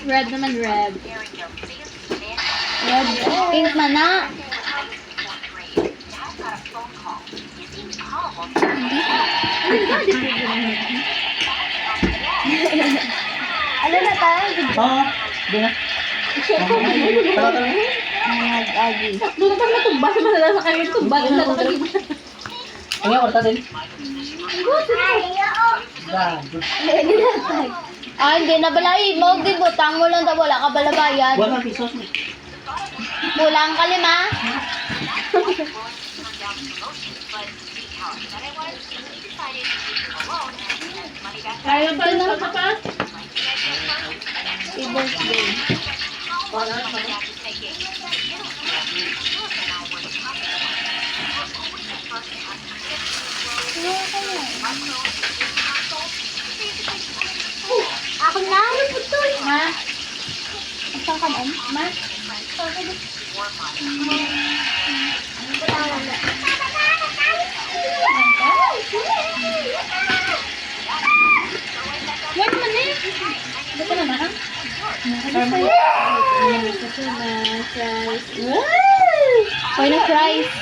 Red naman, red. Red, pink man na. Ano na tayo? Oo. Di na. Tara, tara. Nag-agi. Doon na pag natubas, masala sa kanila, tubas na ito pag Ang yung orta din. Yan. Ah, hindi na balay. Mo, di butang mo lang daw. Wala ka balabayan. 100 pesos. Bulang ka lima. Kaya pa lang sa pa? People's Day. Ako na, putoy. Ma? Saan ka doon? Ma? Yan naman eh. Basta naman ah. Coin of rice.